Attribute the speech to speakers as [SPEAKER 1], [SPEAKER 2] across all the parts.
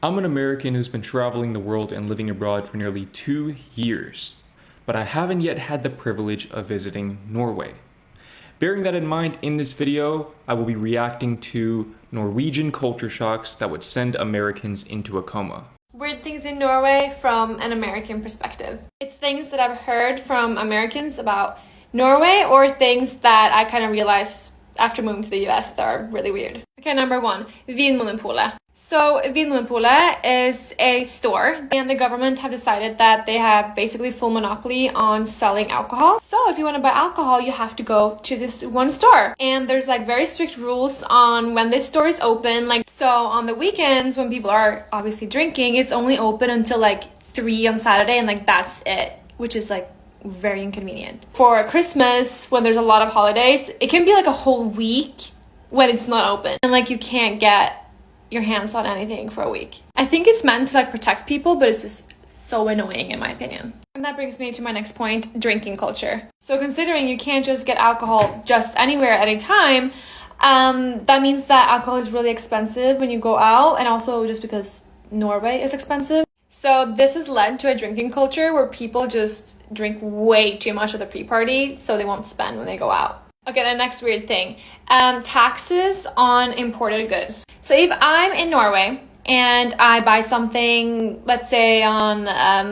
[SPEAKER 1] I'm an American who's been traveling the world and living abroad for nearly 2 years, but I haven't yet had the privilege of visiting Norway. Bearing that in mind, in this video, I will be reacting to Norwegian culture shocks that would send Americans into a coma.
[SPEAKER 2] Weird things in Norway from an American perspective. It's things that I've heard from Americans about Norway or things that I kind of realized after moving to the US that are really weird. Okay, number one, Vinmonopolet. So Vinmonopolet is a store and the government have decided that they have basically full monopoly on selling alcohol. So if you want to buy alcohol, you have to go to this one store. And there's like very strict rules on when this store is open. Like, so on the weekends when people are obviously drinking, it's only open until like 3 on Saturday and like that's it, which is like very inconvenient. For Christmas, when there's a lot of holidays, it can be like a whole week when it's not open. And like you can't get your hands on anything for a week. I think it's meant to like protect people, but it's just so annoying in my opinion. And that brings me to my next point, drinking culture. So considering you can't just get alcohol just anywhere at any time, that means that alcohol is really expensive when you go out, and also just because Norway is expensive. So this has led to a drinking culture where people just drink way too much at the pre-party so they won't spend when they go out. Okay, the next weird thing, taxes on imported goods. So if I'm in Norway and I buy something, let's say on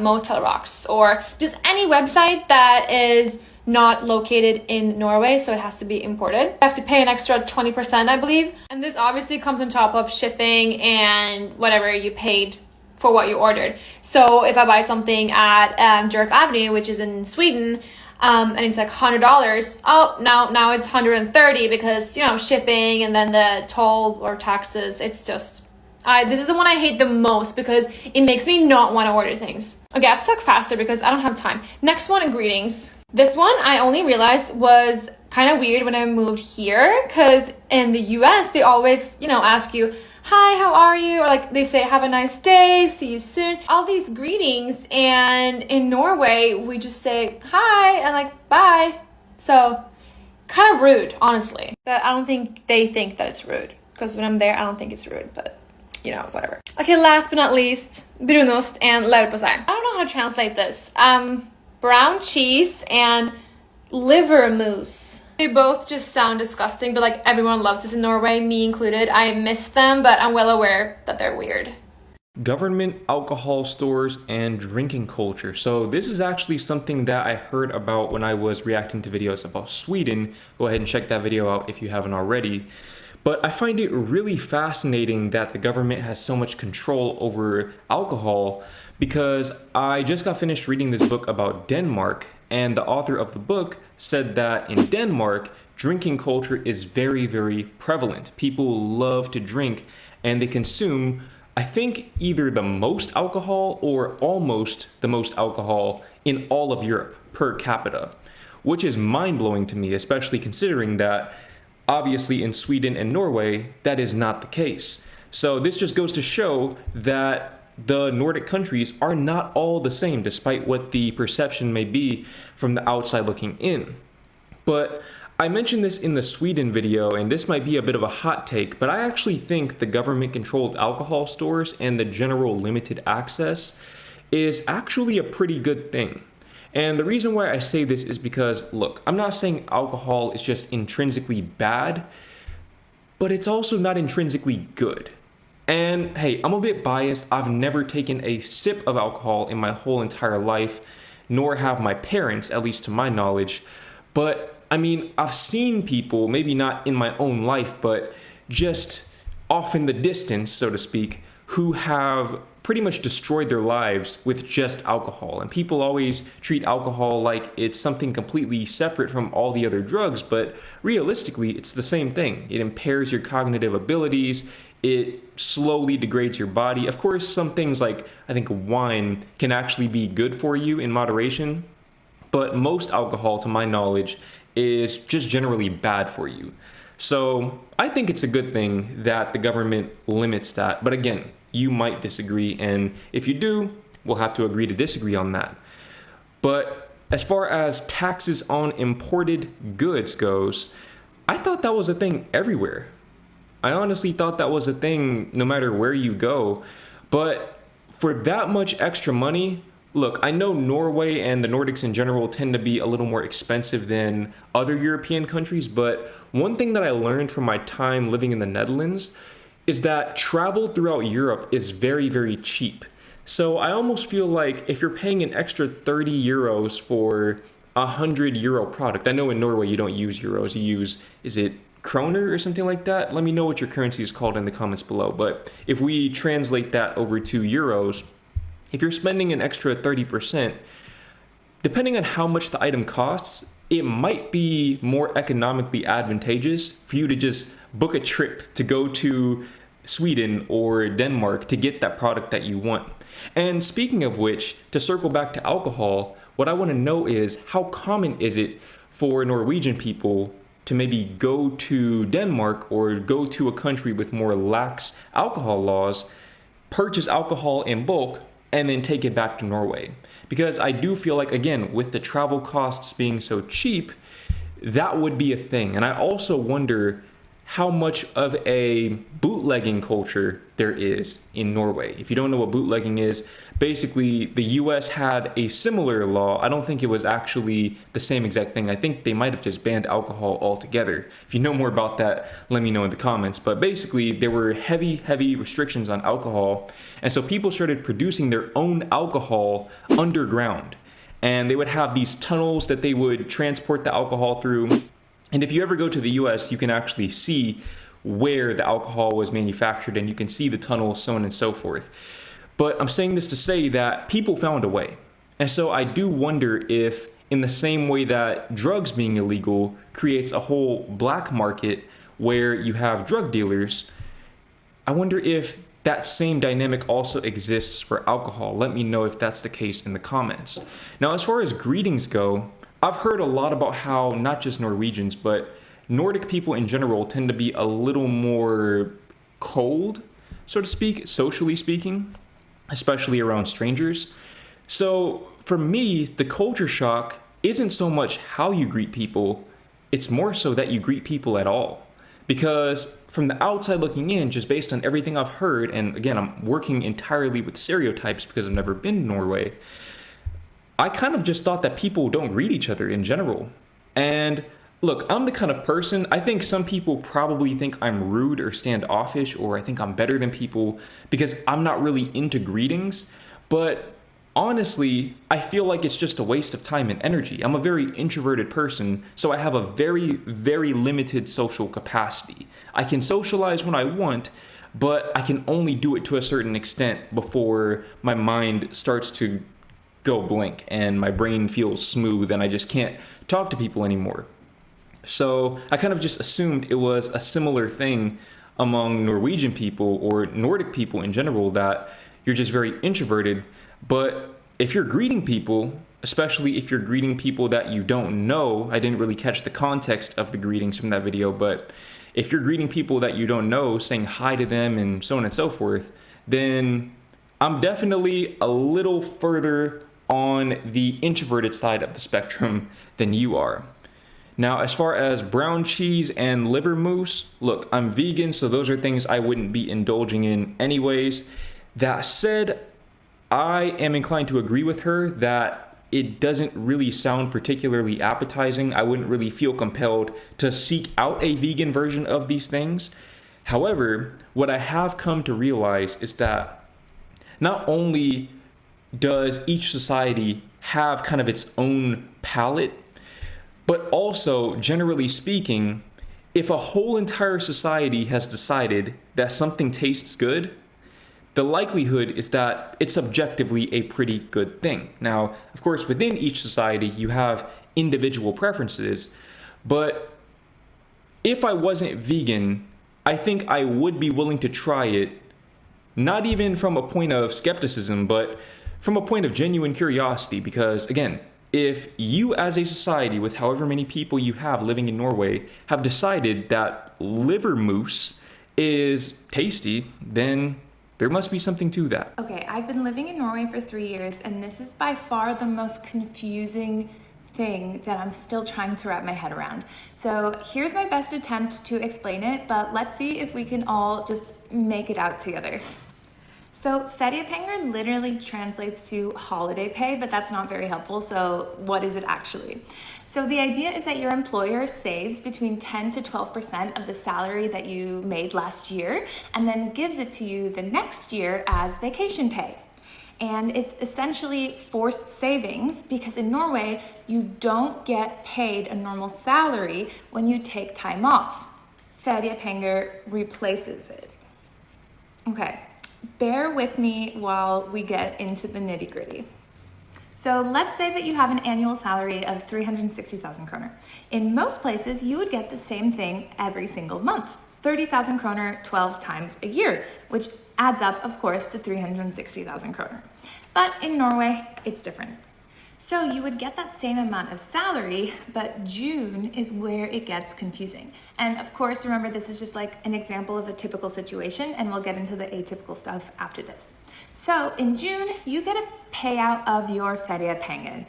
[SPEAKER 2] Motel Rocks or just any website that is not located in Norway, so it has to be imported, I have to pay an extra 20%, I believe. And this obviously comes on top of shipping and whatever you paid for what you ordered. So if I buy something at Jerf Avenue, which is in Sweden, and it's like $100. Oh, now it's 130 because, you know, shipping and then the toll or taxes. It's just, this is the one I hate the most because it makes me not want to order things. Okay, I have to talk faster because I don't have time. Next one, greetings. This one I only realized was kind of weird when I moved here because in the US, they always, you know, ask you, hi, how are you? Or like they say, have a nice day, see you soon. All these greetings, and in Norway, we just say hi and like bye. So kind of rude, honestly. But I don't think they think that it's rude because when I'm there, I don't think it's rude, but you know, whatever. Okay, last but not least, brunost and leverpostej. I don't know how to translate this. Brown cheese and liver mousse. They both just sound disgusting, but like everyone loves this in Norway, me included. I miss them, but I'm well aware that they're weird.
[SPEAKER 1] Government alcohol stores and drinking culture. So this is actually something that I heard about when I was reacting to videos about Sweden. Go ahead and check that video out if you haven't already. But I find it really fascinating that the government has so much control over alcohol because I just got finished reading this book about Denmark, and the author of the book said that in Denmark, drinking culture is very, very prevalent. People love to drink and they consume, I think, either the most alcohol or almost the most alcohol in all of Europe per capita, which is mind-blowing to me, especially considering that obviously in Sweden and Norway, that is not the case. So this just goes to show that the Nordic countries are not all the same, despite what the perception may be from the outside looking in. But I mentioned this in the Sweden video, and this might be a bit of a hot take, but I actually think the government-controlled alcohol stores and the general limited access is actually a pretty good thing. And the reason why I say this is because, look, I'm not saying alcohol is just intrinsically bad, but it's also not intrinsically good. And hey, I'm a bit biased. I've never taken a sip of alcohol in my whole entire life, nor have my parents, at least to my knowledge. But I mean, I've seen people, maybe not in my own life, but just off in the distance, so to speak, who have pretty much destroyed their lives with just alcohol. And people always treat alcohol like it's something completely separate from all the other drugs, but realistically, it's the same thing. It impairs your cognitive abilities. It slowly degrades your body. Of course, some things like, I think wine can actually be good for you in moderation, but most alcohol, to my knowledge, is just generally bad for you. So I think it's a good thing that the government limits that. But again, you might disagree, and if you do, we'll have to agree to disagree on that. But as far as taxes on imported goods goes, I thought that was a thing everywhere. I honestly thought that was a thing no matter where you go. But for that much extra money, look, I know Norway and the Nordics in general tend to be a little more expensive than other European countries, but one thing that I learned from my time living in the Netherlands is that travel throughout Europe is very, very cheap. So I almost feel like if you're paying an extra 30 euros for a 100 euro product, I know in Norway you don't use euros, you use, is it kroner or something like that? Let me know what your currency is called in the comments below. But if we translate that over to euros, if you're spending an extra 30%, depending on how much the item costs, it might be more economically advantageous for you to just book a trip to go to Sweden or Denmark to get that product that you want. And speaking of which, to circle back to alcohol, what I want to know is how common is it for Norwegian people to maybe go to Denmark or go to a country with more lax alcohol laws, purchase alcohol in bulk, and then take it back to Norway? Because I do feel like, again, with the travel costs being so cheap, that would be a thing. And I also wonder how much of a bootlegging culture there is in Norway. If you don't know what bootlegging is, basically the US had a similar law. I don't think it was actually the same exact thing. I think they might have just banned alcohol altogether. If you know more about that, let me know in the comments. But basically there were heavy restrictions on alcohol. And so people started producing their own alcohol underground. And they would have these tunnels that they would transport the alcohol through. And if you ever go to the US, you can actually see where the alcohol was manufactured and you can see the tunnels, so on and so forth. But I'm saying this to say that people found a way. And so I do wonder if, in the same way that drugs being illegal creates a whole black market where you have drug dealers, I wonder if that same dynamic also exists for alcohol. Let me know if that's the case in the comments. Now, as far as greetings go, I've heard a lot about how not just Norwegians, but Nordic people in general tend to be a little more cold, so to speak, socially speaking, especially around strangers. So for me, the culture shock isn't so much how you greet people, it's more so that you greet people at all. Because from the outside looking in, just based on everything I've heard, and again, I'm working entirely with stereotypes because I've never been to Norway, I kind of just thought that people don't greet each other in general. And look, I'm the kind of person, I think some people probably think I'm rude or standoffish, or I think I'm better than people because I'm not really into greetings. But honestly, I feel like it's just a waste of time and energy. I'm a very introverted person, so I have a very limited social capacity. I can socialize when I want, but I can only do it to a certain extent before my mind starts to go blank and my brain feels smooth and I just can't talk to people anymore. So I kind of just assumed it was a similar thing among Norwegian people or Nordic people in general, that you're just very introverted. But if you're greeting people, especially if you're greeting people that you don't know, I didn't really catch the context of the greetings from that video, but if you're greeting people that you don't know, saying hi to them and so on and so forth, then I'm definitely a little further on the introverted side of the spectrum than you are. Now, as far as brown cheese and liver mousse, look, I'm vegan, so those are things I wouldn't be indulging in anyways. That said, I am inclined to agree with her that it doesn't really sound particularly appetizing. I wouldn't really feel compelled to seek out a vegan version of these things. However, what I have come to realize is that not only does each society have kind of its own palate, but also, generally speaking, if a whole entire society has decided that something tastes good, the likelihood is that it's objectively a pretty good thing. Now, of course, within each society, you have individual preferences, but if I wasn't vegan, I think I would be willing to try it, not even from a point of skepticism, but from a point of genuine curiosity, because again, if you as a society with however many people you have living in Norway have decided that liver mousse is tasty, then there must be something to that.
[SPEAKER 3] Okay, I've been living in Norway for 3 years, and this is by far the most confusing thing that I'm still trying to wrap my head around. So here's my best attempt to explain it, but let's see if we can all just make it out together. So feriepenger literally translates to holiday pay, but that's not very helpful. So what is it actually? So the idea is that your employer saves between 10 to 12% of the salary that you made last year and then gives it to you the next year as vacation pay. And it's essentially forced savings because in Norway, you don't get paid a normal salary when you take time off. Feriepenger replaces it. Okay. Bear with me while we get into the nitty-gritty. So let's say that you have an annual salary of 360,000 kroner. In most places, you would get the same thing every single month, 30,000 kroner 12 times a year, which adds up, of course, to 360,000 kroner. But in Norway, it's different. So you would get that same amount of salary, but June is where it gets confusing. And of course, remember, this is just like an example of a typical situation, and we'll get into the atypical stuff after this. So in June, you get a payout of your feriepenger.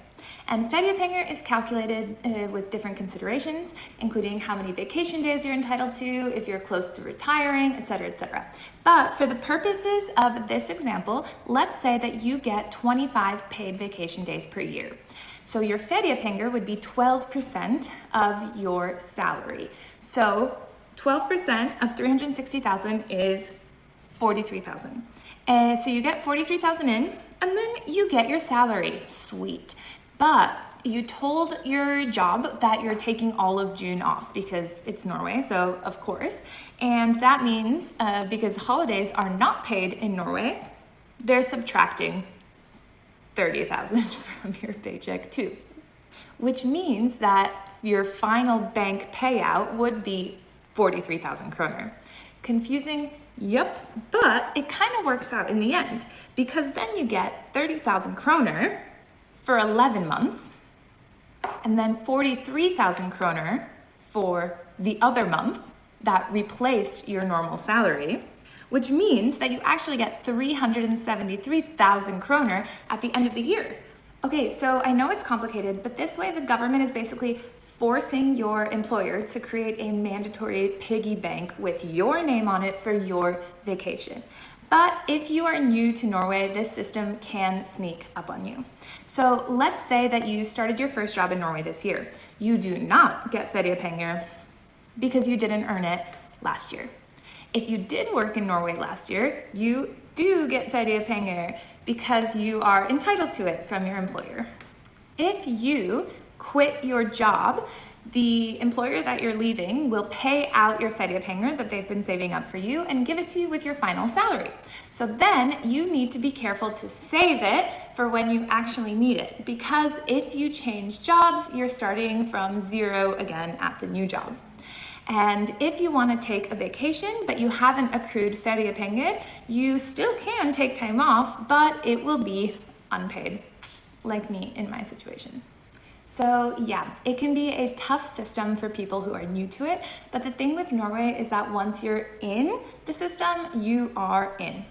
[SPEAKER 3] And feriepenger is calculated with different considerations, including how many vacation days you're entitled to, if you're close to retiring, etc., etc. But for the purposes of this example, let's say that you get 25 paid vacation days per year. So your feriepenger would be 12% of your salary. So 12% of 360,000 is 43,000. So you get 43,000 in, and then you get your salary. Sweet. But you told your job that you're taking all of June off because it's Norway, so of course. And that means because holidays are not paid in Norway, they're subtracting 30,000 from your paycheck too. Which means that your final bank payout would be 43,000 kroner. Confusing? Yep, but it kind of works out in the end because then you get 30,000 kroner for 11 months, and then 43,000 kroner for the other month that replaced your normal salary, which means that you actually get 373,000 kroner at the end of the year. Okay, so I know it's complicated, but this way the government is basically forcing your employer to create a mandatory piggy bank with your name on it for your vacation. But if you are new to Norway, this system can sneak up on you. So let's say that you started your first job in Norway this year. You do not get feriepenger because you didn't earn it last year. If you did work in Norway last year, you do get feriepenger because you are entitled to it from your employer. If you quit your job, the employer that you're leaving will pay out your feriepenger that they've been saving up for you and give it to you with your final salary. So then you need to be careful to save it for when you actually need it, because if you change jobs, you're starting from zero again at the new job. And if you want to take a vacation but you haven't accrued feriepenger, you still can take time off, but it will be unpaid, like me in my situation. So yeah, it can be a tough system for people who are new to it, but the thing with Norway is that once you're in the system, you are in.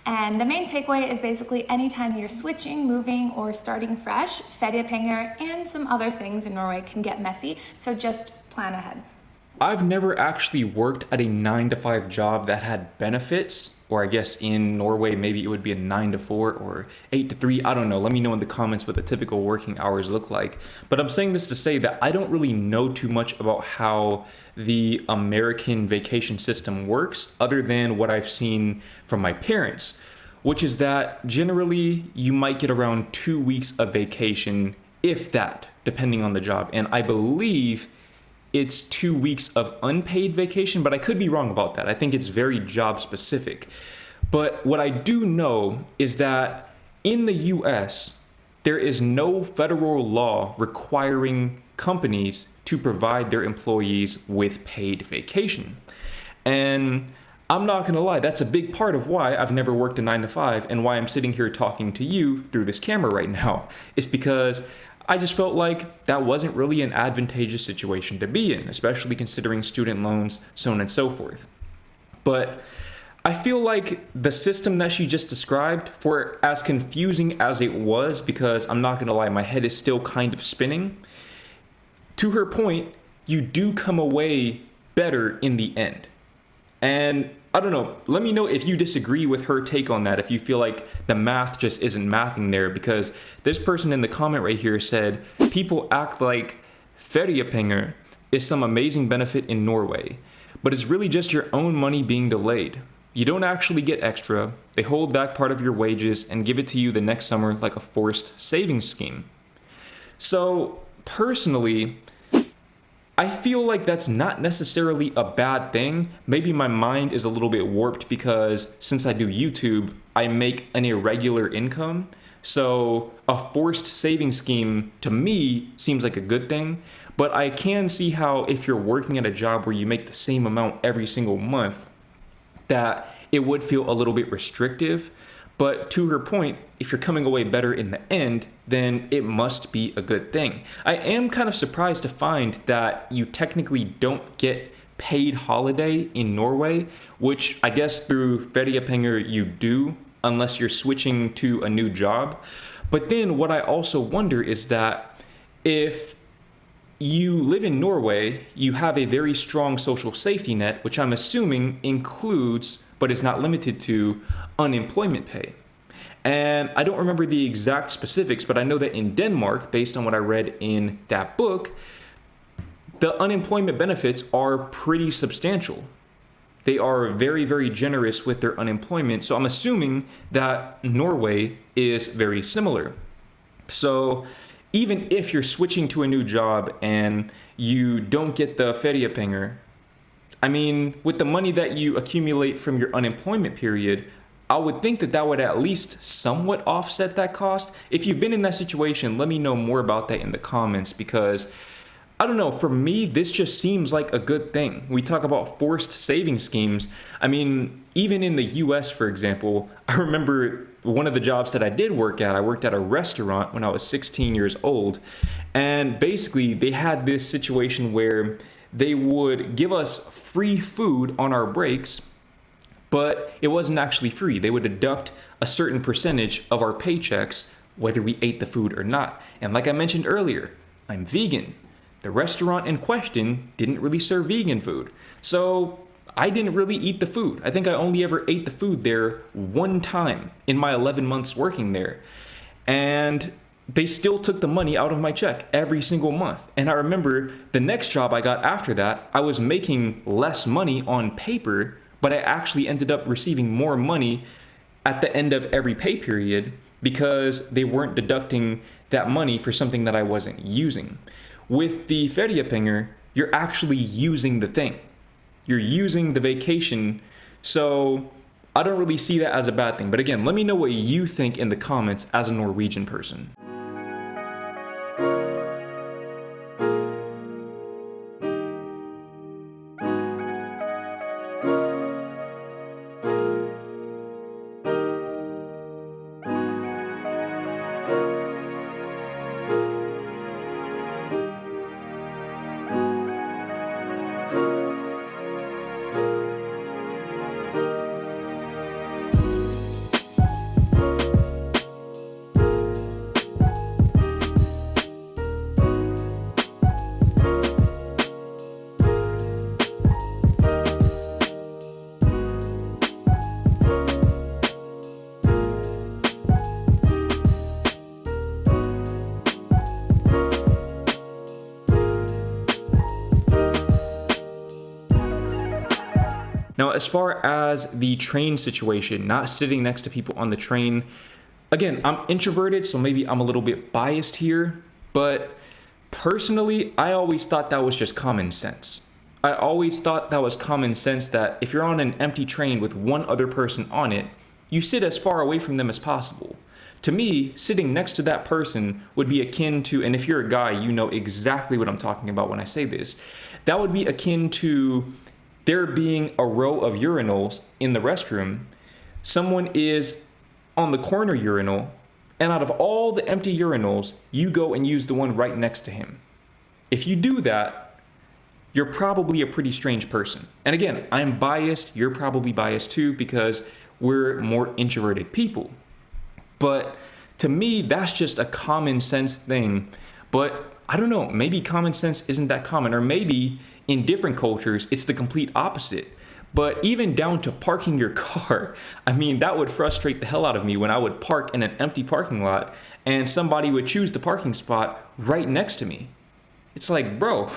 [SPEAKER 3] And the main takeaway is basically anytime you're switching, moving, or starting fresh, feriepenger and some other things in Norway can get messy, so just plan ahead.
[SPEAKER 1] I've never actually worked at a 9-to-5 job that had benefits, or I guess in Norway, maybe it would be a 9-to-4 or 8-to-3. I don't know. Let me know in the comments what the typical working hours look like. But I'm saying this to say that I don't really know too much about how the American vacation system works other than what I've seen from my parents, which is that generally you might get around 2 weeks of vacation, if that, depending on the job. And I believe it's 2 weeks of unpaid vacation, but I could be wrong about that. I think it's very job specific. But what I do know is that in the US, there is no federal law requiring companies to provide their employees with paid vacation. And I'm not gonna lie, that's a big part of why I've never worked a 9-to-5 and why I'm sitting here talking to you through this camera right now. It's because I just felt like that wasn't really an advantageous situation to be in, especially considering student loans, so on and so forth. But I feel like the system that she just described, for as confusing as it was, because I'm not gonna lie, my head is still kind of spinning, to her point, you do come away better in the end. And I don't know, let me know if you disagree with her take on that, if you feel like the math just isn't mathing there, because this person in the comment right here said, people act like feriepenger is some amazing benefit in Norway, but it's really just your own money being delayed. You don't actually get extra. They hold back part of your wages and give it to you the next summer like a forced savings scheme. So personally, I feel like that's not necessarily a bad thing. Maybe my mind is a little bit warped because since I do YouTube, I make an irregular income. So a forced saving scheme to me seems like a good thing, but I can see how if you're working at a job where you make the same amount every single month, that it would feel a little bit restrictive. But to her point, if you're coming away better in the end, then it must be a good thing. I am kind of surprised to find that you technically don't get paid holiday in Norway, which I guess through feriepenger you do, unless you're switching to a new job. But then what I also wonder is that if you live in Norway, you have a very strong social safety net, which I'm assuming includes, but is not limited to, unemployment pay. And I don't remember the exact specifics, but I know that in Denmark, based on what I read in that book, the unemployment benefits are pretty substantial. They are very, very generous with their unemployment. So I'm assuming that Norway is very similar. So even if you're switching to a new job and you don't get the feriepenger, I mean, with the money that you accumulate from your unemployment period, I would think that that would at least somewhat offset that cost. If you've been in that situation, let me know more about that in the comments, because I don't know, for me, this just seems like a good thing. We talk about forced saving schemes. I mean, even in the US, for example, I remember one of the jobs that I did work at, I worked at a restaurant when I was 16 years old. And basically, they had this situation where they would give us free food on our breaks, but it wasn't actually free. They would deduct a certain percentage of our paychecks, whether we ate the food or not. And like I mentioned earlier, I'm vegan. The restaurant in question didn't really serve vegan food. So I didn't really eat the food. I think I only ever ate the food there one time in my 11 months working there. And they still took the money out of my check every single month. And I remember the next job I got after that, I was making less money on paper, but I actually ended up receiving more money at the end of every pay period because they weren't deducting that money for something that I wasn't using. With the feriepenger, you're actually using the thing. You're using the vacation, so I don't really see that as a bad thing. But again, let me know what you think in the comments as a Norwegian person. Now, as far as the train situation, not sitting next to people on the train, again, I'm introverted, so maybe I'm a little bit biased here, but personally, I always thought that was just common sense. I always thought that was common sense that if you're on an empty train with one other person on it, you sit as far away from them as possible. To me, sitting next to that person would be akin to, and if you're a guy, you know exactly what I'm talking about when I say this, that would be akin to there being a row of urinals in the restroom. Someone is on the corner urinal, and out of all the empty urinals, you go and use the one right next to him. If you do that, you're probably a pretty strange person. And again, I'm biased, you're probably biased too, because we're more introverted people. But to me, that's just a common sense thing. But I don't know, maybe common sense isn't that common, or maybe in different cultures, it's the complete opposite. But even down to parking your car, I mean, that would frustrate the hell out of me when I would park in an empty parking lot and somebody would choose the parking spot right next to me. It's like, bro,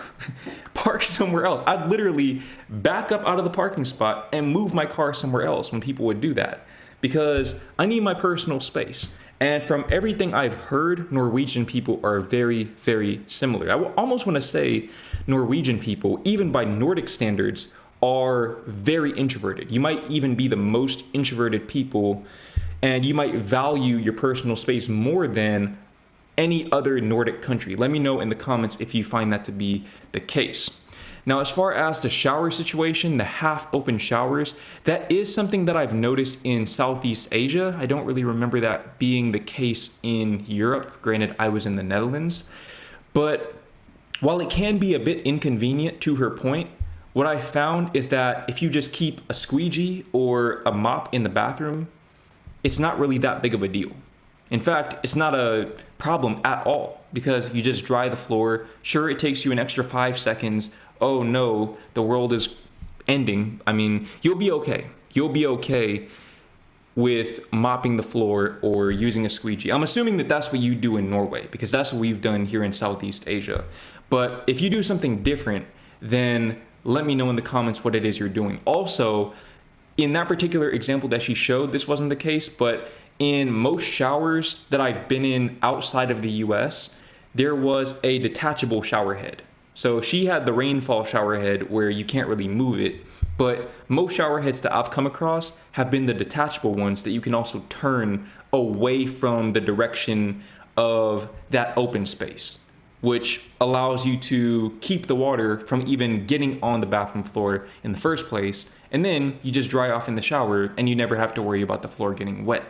[SPEAKER 1] park somewhere else. I'd literally back up out of the parking spot and move my car somewhere else when people would do that, because I need my personal space. And from everything I've heard, Norwegian people are very, very similar. I almost want to say Norwegian people, even by Nordic standards, are very introverted. You might even be the most introverted people, and you might value your personal space more than any other Nordic country. Let me know in the comments if you find that to be the case. Now, as far as the shower situation, the half open showers, that is something that I've noticed in Southeast Asia. I don't really remember that being the case in Europe. Granted, I was in the Netherlands. But while it can be a bit inconvenient, to her point, what I found is that if you just keep a squeegee or a mop in the bathroom, it's not really that big of a deal. In fact, it's not a problem at all, because you just dry the floor. Sure, it takes you an extra 5 seconds. Oh no, the world is ending. I mean, you'll be okay. You'll be okay with mopping the floor or using a squeegee. I'm assuming that that's what you do in Norway, because that's what we've done here in Southeast Asia. But if you do something different, then let me know in the comments what it is you're doing. Also, in that particular example that she showed, this wasn't the case, but in most showers that I've been in outside of the US, there was a detachable shower head. So she had the rainfall shower head where you can't really move it, but most shower heads that I've come across have been the detachable ones that you can also turn away from the direction of that open space, which allows you to keep the water from even getting on the bathroom floor in the first place. And then you just dry off in the shower and you never have to worry about the floor getting wet.